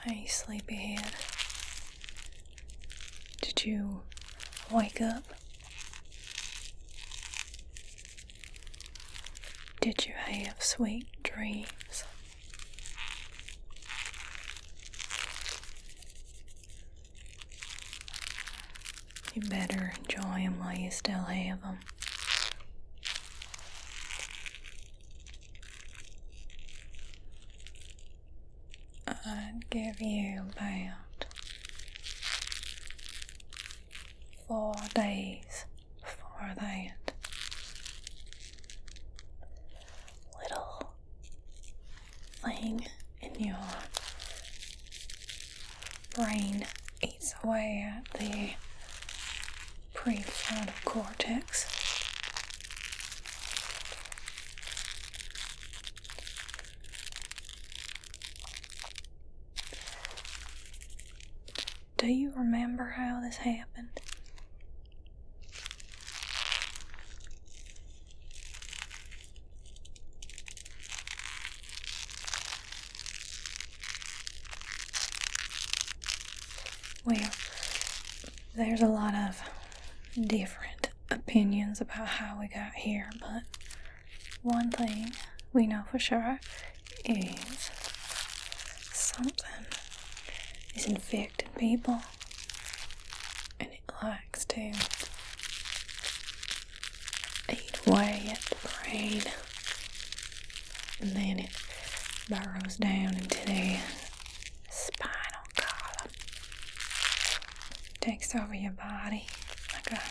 Hey, sleepyhead. Did you wake up? Did you have sweet dreams? You better enjoy them while you still have them. I'd give you about 4 days for that. Little thing in your brain eats away at the prefrontal cortex. Do you remember how this happened? Well, there's a lot of different opinions about how we got here, but one thing we know for sure is something is infecting people, and it likes to eat away at the brain, and then it burrows down into their spinal column, takes over your body like a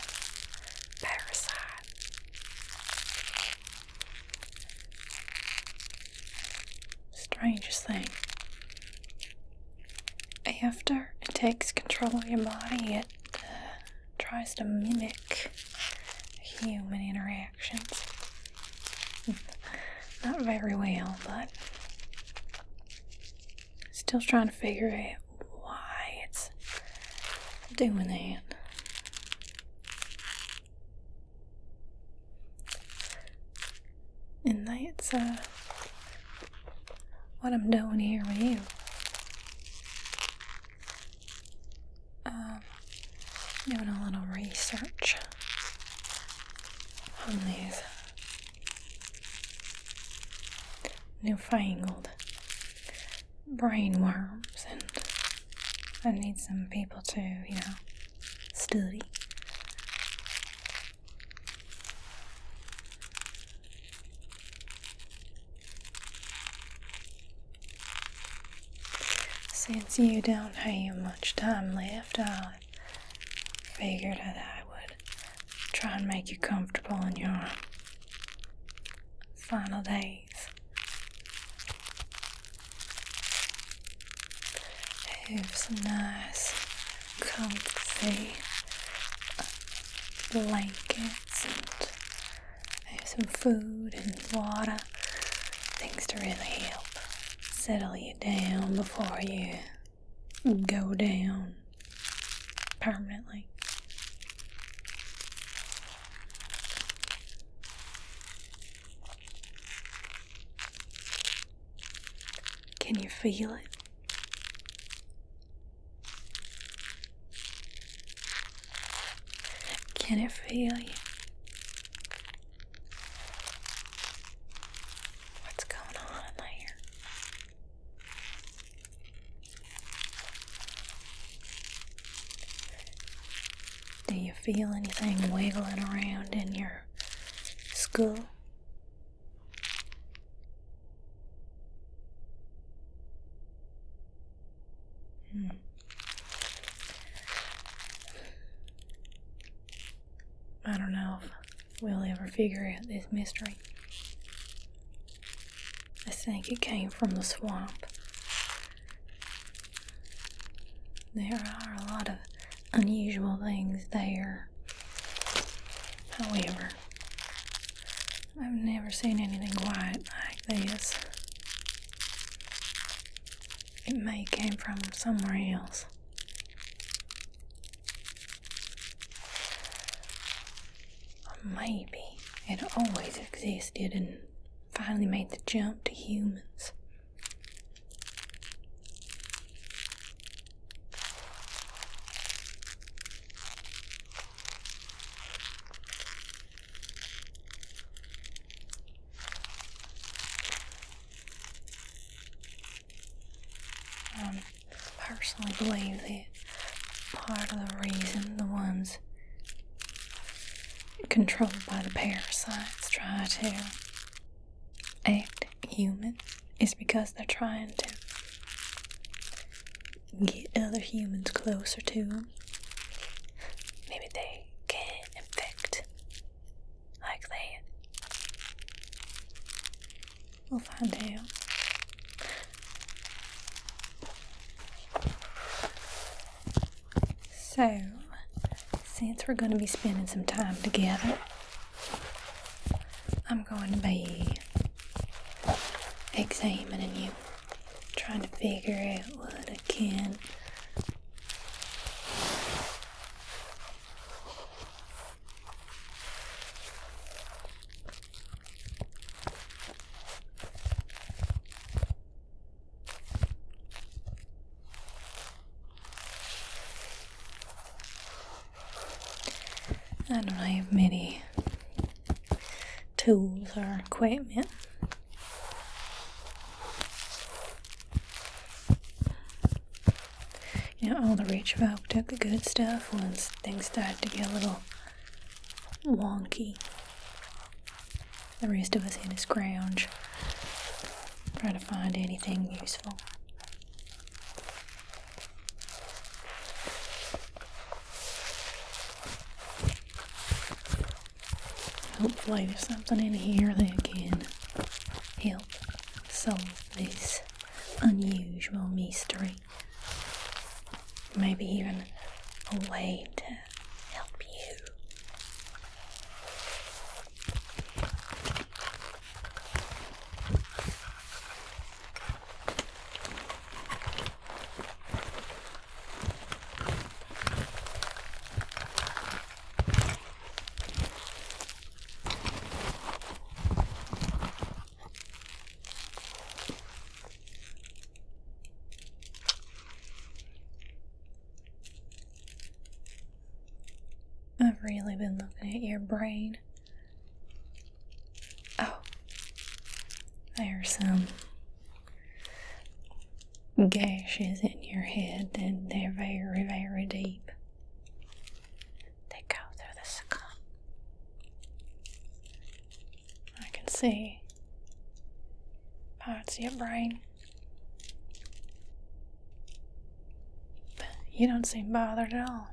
parasite. Strangest thing. After it takes control of your body, it tries to mimic human interactions. Not very well, but still trying to figure out why it's doing that. And that's what I'm doing here with you. Doing a little research on these newfangled brain worms, and I need some people to, study. Since you don't have much time left, I figured that I would try and make you comfortable in your final days. Have some nice, comfy blankets, and have some food and water, things to really help settle you down before you go down permanently. Can you feel it? Can it feel you? What's going on in there? Do you feel anything wiggling around in your skull? I don't know if we'll ever figure out this mystery. I think it came from the swamp. There are a lot of unusual things there. However, I've never seen anything quite like this. It may came from somewhere else. Maybe it always existed and finally made the jump to humans. personally believe that part of the reason the ones controlled by the parasites try to act human is because they're trying to get other humans closer to them. Maybe they can infect like that. We'll find out. So, since we're going to be spending some time together, I'm going to be examining you, trying to figure out what I can I don't have many tools or equipment. You know, all the rich folk took the good stuff once things started to get a little wonky. The rest of us had to scrounge, try to find anything useful. Hopefully there's something in here that can help solve this unusual mystery. Maybe even a way to help you. I've really been looking at your brain. Oh, there's some gashes in your head, and they're very, very deep. They go through the skull. I can see parts of your brain. But you don't seem bothered at all.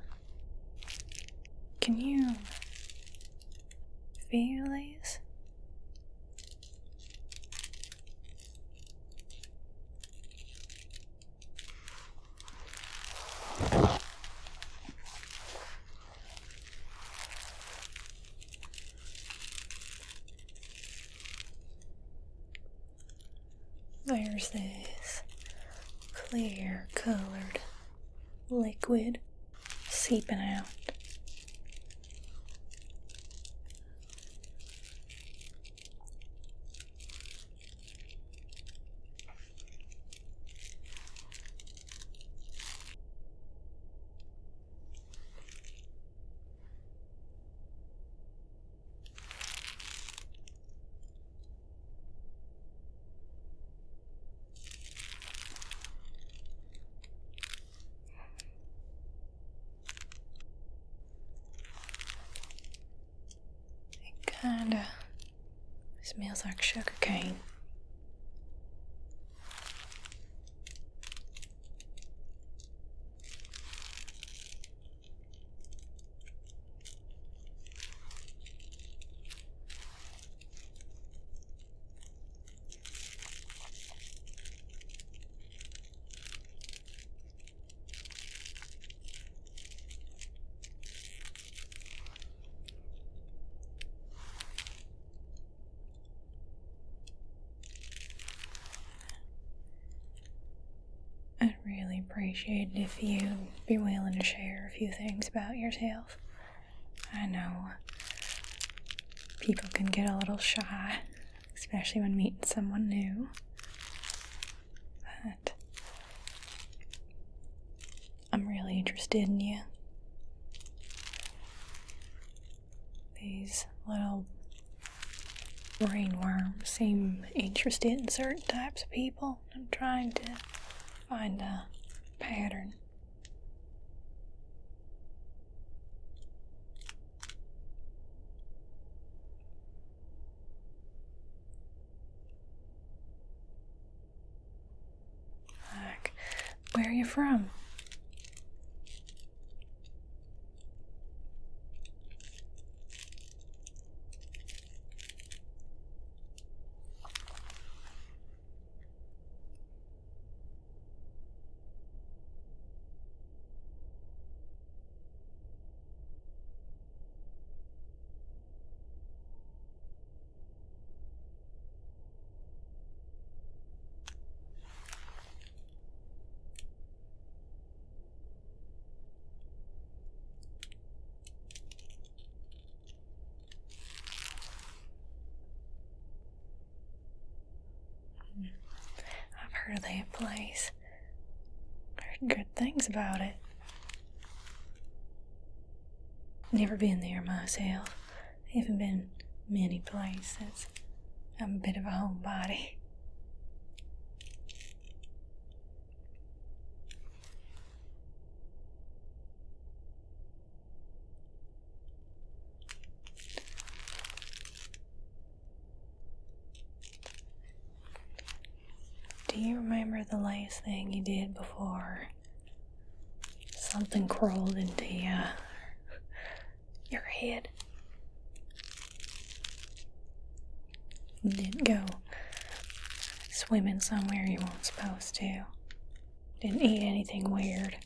Can you feel these? There's this clear colored liquid seeping out. Kinda smells like sugar cane. I'd really appreciate it if you'd be willing to share a few things about yourself. I know people can get a little shy, especially when meeting someone new. But I'm really interested in you. These little brainworms seem interested in certain types of people. I'm trying to find a pattern. Like, where are you from? I've heard of that place. Heard good things about it. Never been there myself. Haven't been many places. I'm a bit of a homebody. Do you remember the last thing you did before something crawled into your head? You didn't go swimming somewhere you weren't supposed to. Didn't eat anything weird.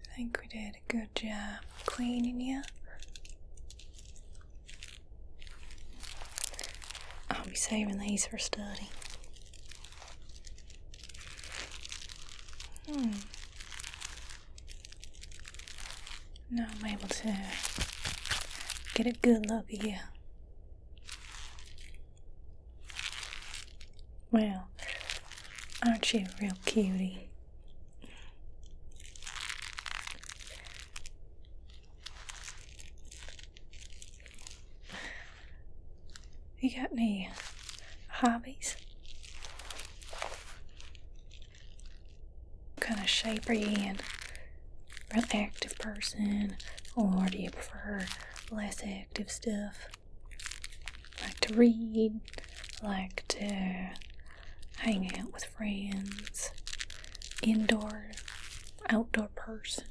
I think we did a good job cleaning you. I'll be saving these for study. Now I'm able to get a good look at you. Well, aren't you a real cutie? You got any hobbies? What kind of shape are you in? Real active person, or do you prefer less active stuff? Like to read, like to hang out with friends, indoor, outdoor person?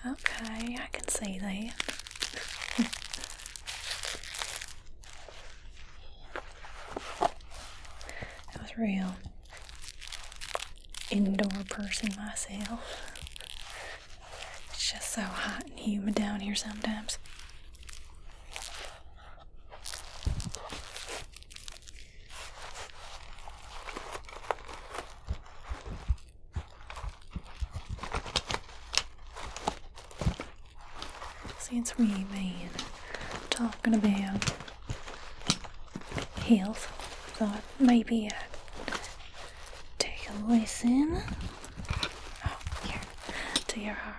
Okay, I can see that. I was real indoor person myself. It's just so hot and humid down here sometimes. Since we've been talking about health, thought maybe I'd take a listen to your heart.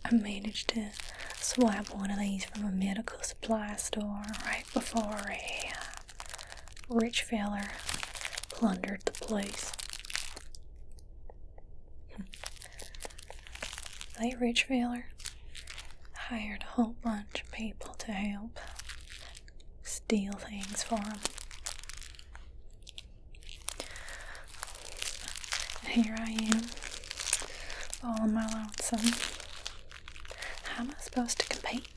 I managed to swap one of these from a medical supply store right before a rich feller plundered the place. They rich feller hired a whole bunch of people to help steal things for him. And here I am, all on my lonesome. How am I supposed to compete?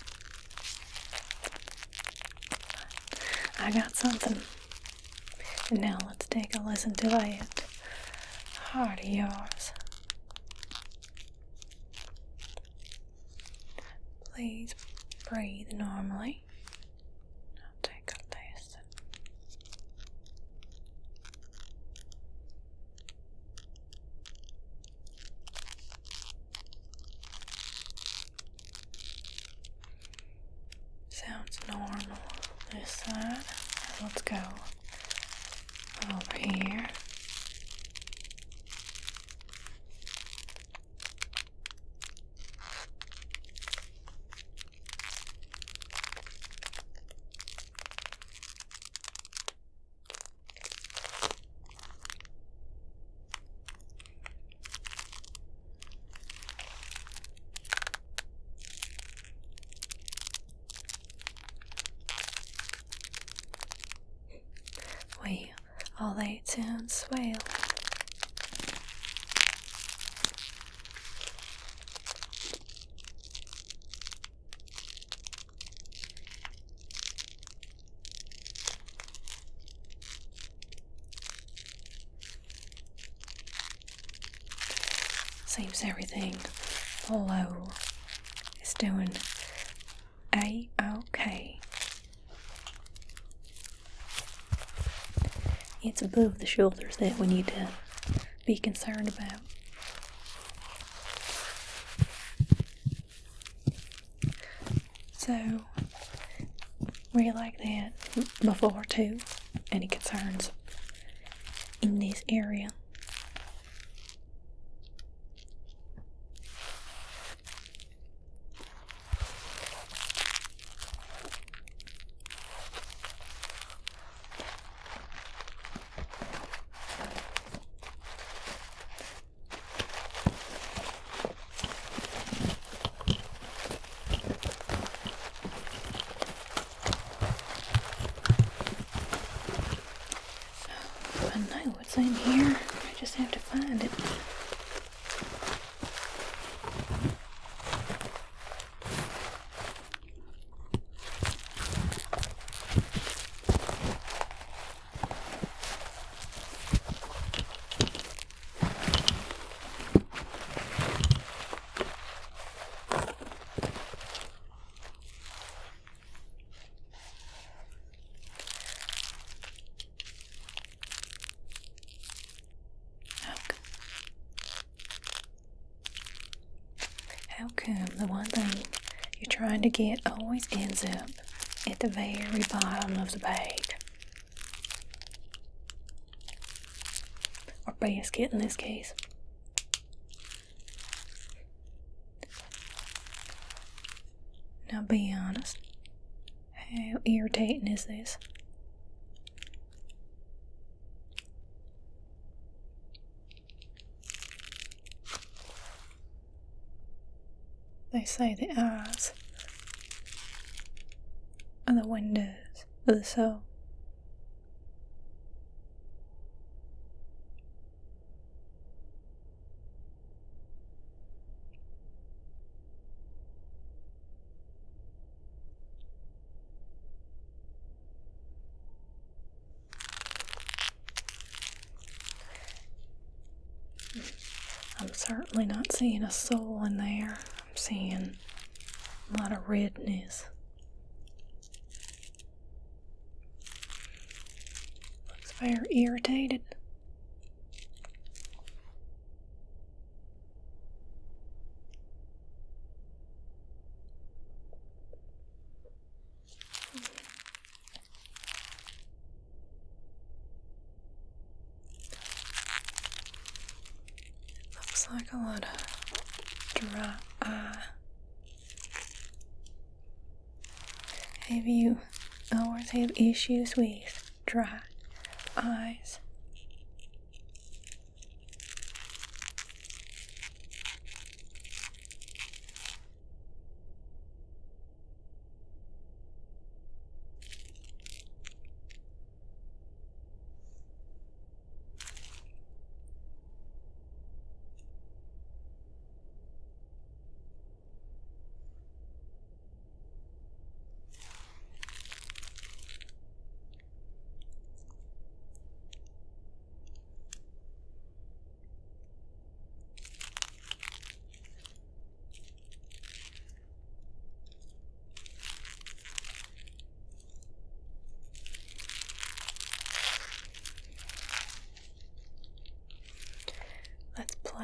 I got something. And now let's take a listen to that heart of yours. Please breathe normally. I'll take a listen. Sounds normal this side. Let's go over here. Well, all that sounds swell. Seems everything below is doing A-OK. It's above the shoulders that we need to be concerned about. So, were you like that before too? Any concerns in this area? I know what's in here. I just have to find it. How come the one thing you're trying to get always ends up at the very bottom of the bag? Or basket in this case. Now be honest. How irritating is this? They say the eyes are the windows of the soul. I'm certainly not seeing a soul in there. I'm seeing a lot of redness. Looks very irritated. Looks like a lot of dry eye. Have you always had issues with dry eyes?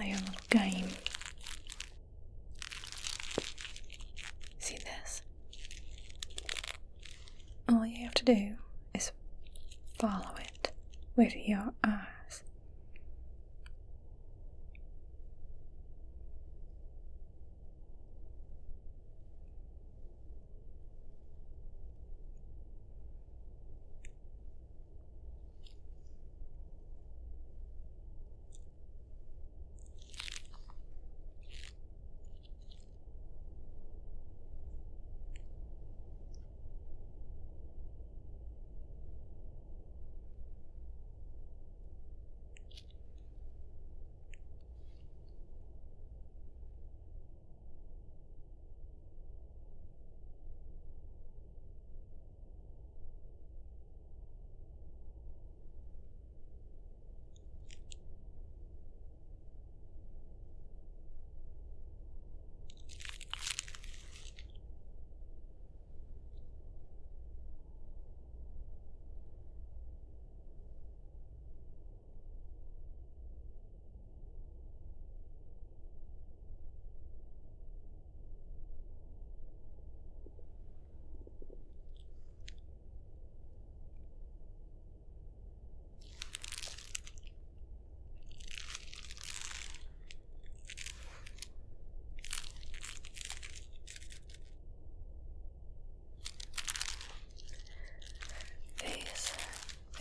play a little game. See this? All you have to do is follow it with your eyes.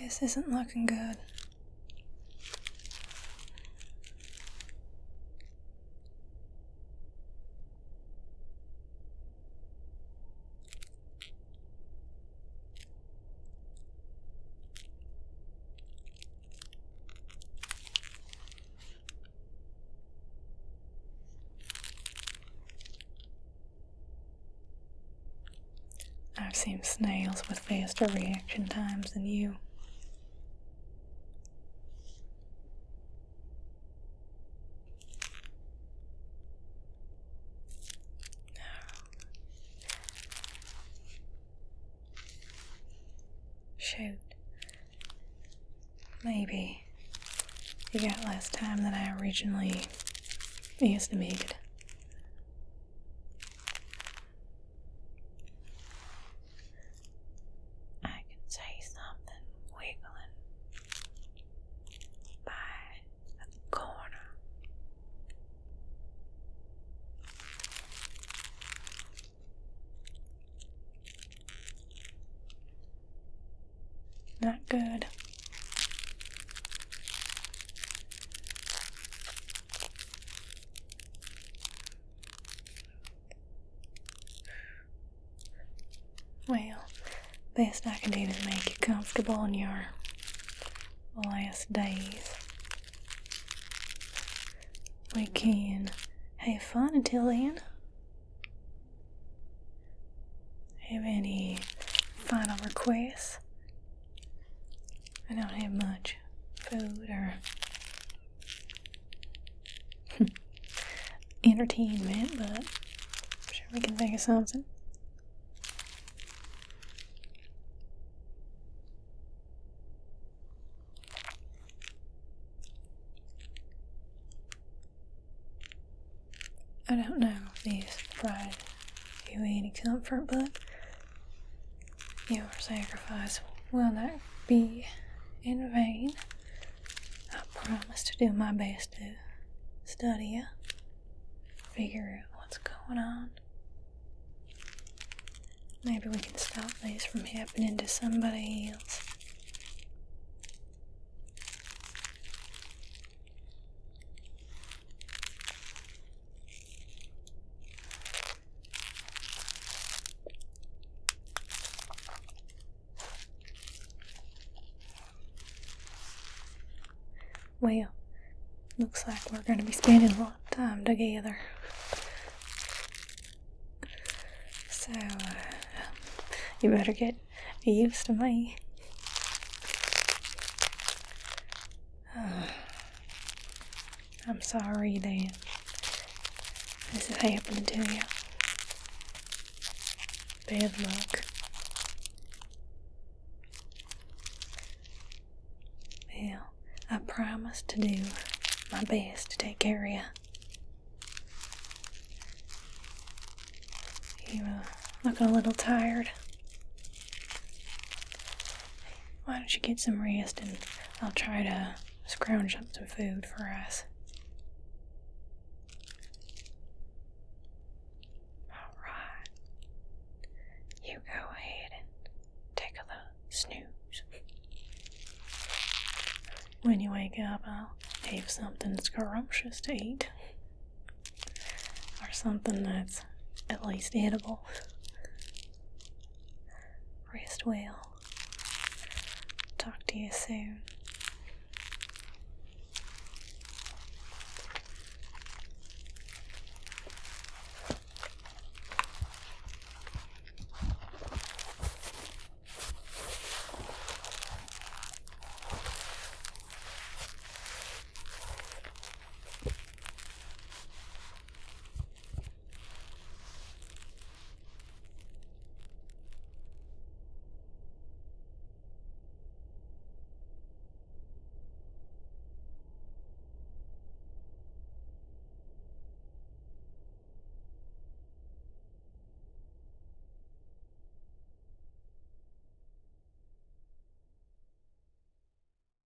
This isn't looking good. I've seen snails with faster reaction times than you. Shoot. Maybe you got less time than I originally estimated. I can say something wiggling by the corner. Not good. Well, best I can do is make you comfortable in your last days. We can have fun until then. Have any final requests? I don't have much food or entertainment, but I'm sure we can think of something. I don't know if these provide you any comfort, but your sacrifice will not be in vain. I promise to do my best to study you, figure out what's going on. Maybe we can stop this from happening to somebody else. Well, looks like we're going to be spending a lot of time together. So, you better get used to me. I'm sorry that this is happening to you. Bad luck. Well, I promise to do my best to take care of you. You looking a little tired. Why don't you get some rest and I'll try to scrounge up some food for us. Alright. You go ahead and take a little snooze. When you wake up, I'll have something scrumptious to eat. Or something that's at least edible. Rest well. Talk to you soon.